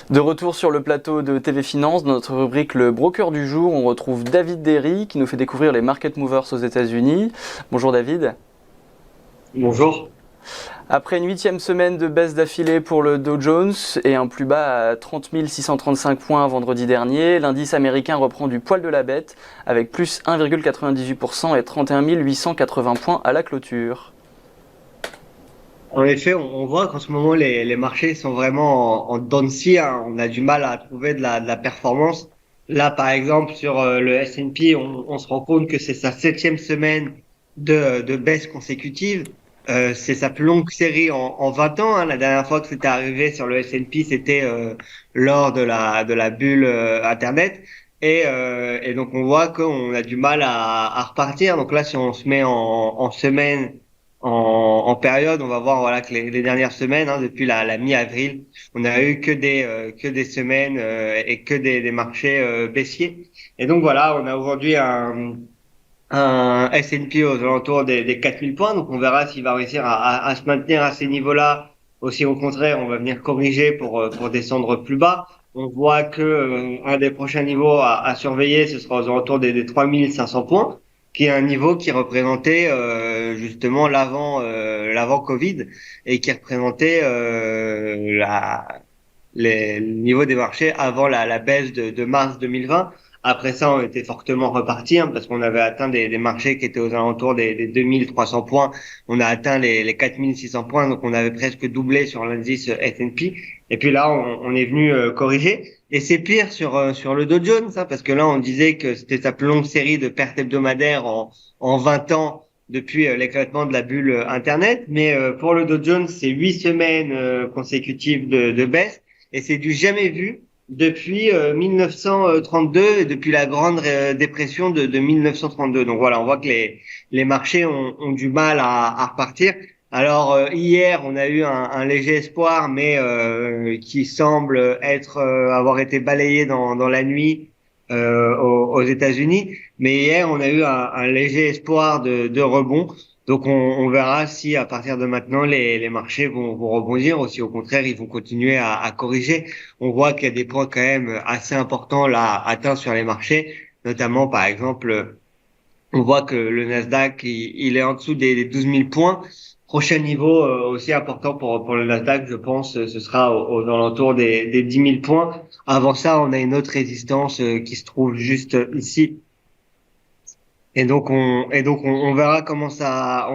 De retour sur le plateau de TV Finance, dans notre rubrique Le Broker du jour, on retrouve David Derry qui nous fait découvrir les market movers aux États-Unis. Bonjour David. Bonjour. Après une 8e semaine de baisse d'affilée pour le Dow Jones et un plus bas à 30 635 points vendredi dernier, l'indice américain reprend du poil de la bête avec plus 1,98% et 31 880 points à la clôture. En effet, on voit qu'en ce moment, les marchés sont vraiment en dents de scie, hein. On a du mal à trouver de la performance. Là, par exemple, sur le S&P, on se rend compte que c'est sa 7e semaine de baisse consécutive. C'est sa plus longue série en 20 ans, hein. La dernière fois que c'était arrivé sur le S&P, c'était lors de la bulle Internet. Et donc, on voit qu'on a du mal à repartir. Donc là, si on se met en semaine en période, on va voir voilà que les dernières semaines, hein, depuis la mi-avril, on n'a eu que des semaines et que des marchés baissiers. Et donc voilà, on a aujourd'hui un S&P aux alentours des 4000 points. Donc on verra s'il va réussir à se maintenir à ces niveaux-là. Aussi au contraire, on va venir corriger pour descendre plus bas. On voit que un des prochains niveaux à surveiller, ce sera aux alentours des 3500 points, qui est un niveau qui représentait justement l'avant Covid et qui représentait le niveau des marchés avant la baisse de mars 2020. Après ça, on était fortement reparti, hein, parce qu'on avait atteint des marchés qui étaient aux alentours des 2300 points. On a atteint les 4600 points, donc on avait presque doublé sur l'indice S&P. Et puis là, on est venu corriger. Et c'est pire sur le Dow Jones, hein, parce que là, on disait que c'était sa plus longue série de pertes hebdomadaires en 20 ans depuis l'éclatement de la bulle Internet. Mais pour le Dow Jones, c'est 8 semaines consécutives de baisse. Et c'est du jamais vu depuis 1932 et depuis la grande dépression de 1932. Donc voilà, on voit que les marchés ont du mal à repartir. Alors hier, on a eu un léger espoir, mais qui semble avoir été balayé dans la nuit aux États-Unis. Mais hier, on a eu un léger espoir de rebond. Donc on verra si à partir de maintenant les marchés vont rebondir ou si au contraire ils vont continuer à corriger. On voit qu'il y a des points quand même assez importants là atteints sur les marchés, notamment par exemple on voit que le Nasdaq il est en dessous des 12 000 points. Prochain niveau aussi important pour le Nasdaq, je pense, ce sera aux alentours des 10 000 points. Avant ça, on a une autre résistance qui se trouve juste ici. Et donc on verra comment ça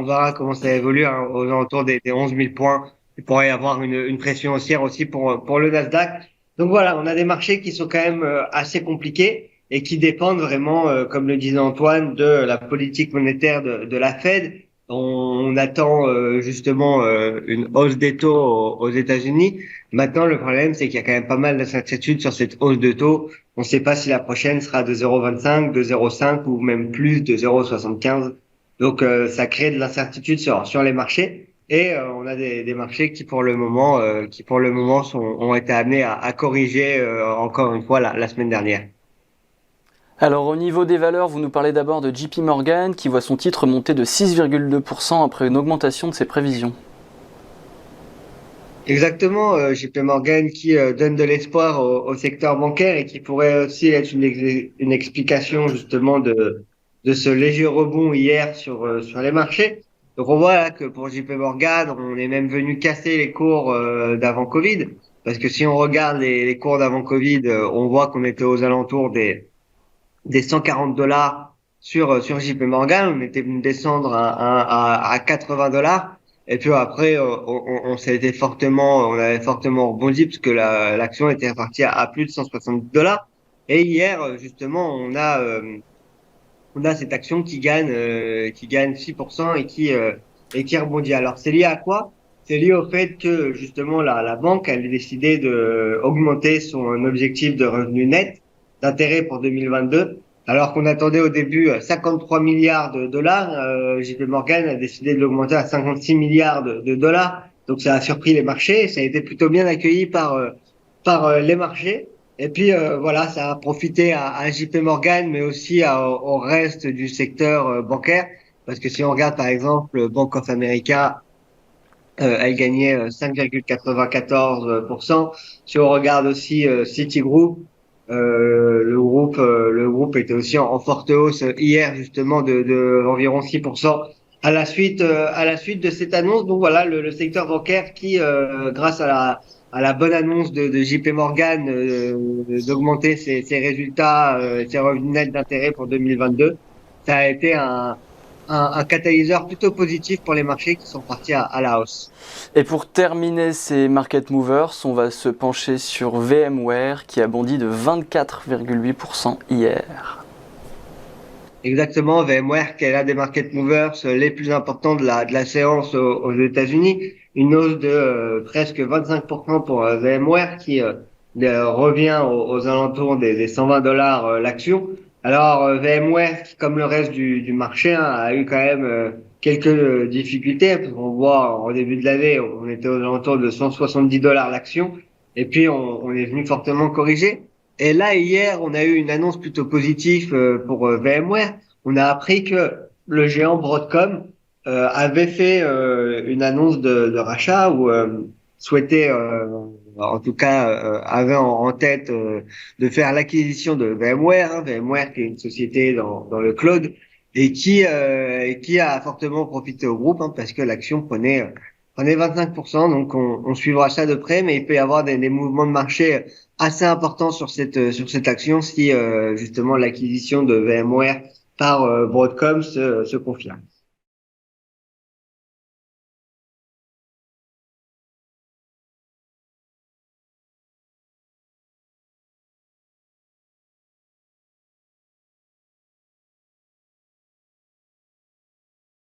évolue, hein, aux alentours des 11 000 points. Il pourrait y avoir une pression haussière aussi pour le Nasdaq. Donc voilà, on a des marchés qui sont quand même assez compliqués et qui dépendent vraiment, comme le disait Antoine, de la politique monétaire de la Fed. On attend justement une hausse des taux aux États-Unis. Maintenant, le problème, c'est qu'il y a quand même pas mal d'incertitudes sur cette hausse de taux. On ne sait pas si la prochaine sera de 0,25, de 0,5 ou même plus de 0,75. Donc ça crée de l'incertitude sur les marchés et on a des marchés qui pour le moment ont été amenés à corriger encore une fois la semaine dernière. Alors au niveau des valeurs, vous nous parlez d'abord de JP Morgan qui voit son titre monter de 6,2% après une augmentation de ses prévisions. Exactement, JP Morgan qui donne de l'espoir au secteur bancaire et qui pourrait aussi être une explication justement de ce léger rebond hier sur les marchés. Donc on voit là que pour JP Morgan, on est même venu casser les cours d'avant Covid, parce que si on regarde les cours d'avant Covid, on voit qu'on était aux alentours des 140 dollars sur JP Morgan. On était venu descendre à 80 dollars. Et puis après, on avait fortement rebondi parce que l'action était repartie à plus de 170 dollars. Et hier, justement, on a cette action qui gagne 6% et qui rebondit. Alors, c'est lié à quoi? C'est lié au fait que, justement, la banque, elle a décidé de augmenter son objectif de revenu net d'intérêt pour 2022. Alors qu'on attendait au début 53 milliards de dollars, JP Morgan a décidé de l'augmenter à 56 milliards de dollars. Donc ça a surpris les marchés, ça a été plutôt bien accueilli par les marchés. Et puis voilà, ça a profité à JP Morgan, mais aussi au reste du secteur bancaire, parce que si on regarde par exemple Bank of America, elle gagnait 5,94%. Si on regarde aussi Citigroup, le groupe était aussi en forte hausse hier justement de environ 6% à la suite de cette annonce. Donc voilà, le secteur bancaire qui, grâce à la bonne annonce de JP Morgan d'augmenter ses résultats, ses revenus nets d'intérêt pour 2022, ça a été un catalyseur plutôt positif pour les marchés qui sont partis à la hausse. Et pour terminer ces market movers, on va se pencher sur VMware qui a bondi de 24,8% hier. Exactement, VMware qui est l'un des market movers les plus importants de la séance aux États-Unis, une hausse de presque 25% pour VMware qui revient aux alentours des 120 dollars l'action. Alors VMware, comme le reste du marché, hein, a eu quand même quelques difficultés. On voit en début de l'année, on était aux alentours de 170 dollars l'action, et puis on est venu fortement corriger. Et là, hier, on a eu une annonce plutôt positive pour VMware. On a appris que le géant Broadcom avait fait une annonce de rachat ou souhaitait, en tout cas, avait en tête de faire l'acquisition de VMware, hein, VMware qui est une société dans le cloud et qui a fortement profité au groupe hein, parce que l'action prenait 25%. Donc on suivra ça de près, mais il peut y avoir des mouvements de marché assez important sur cette action si justement l'acquisition de VMware par Broadcom se confirme.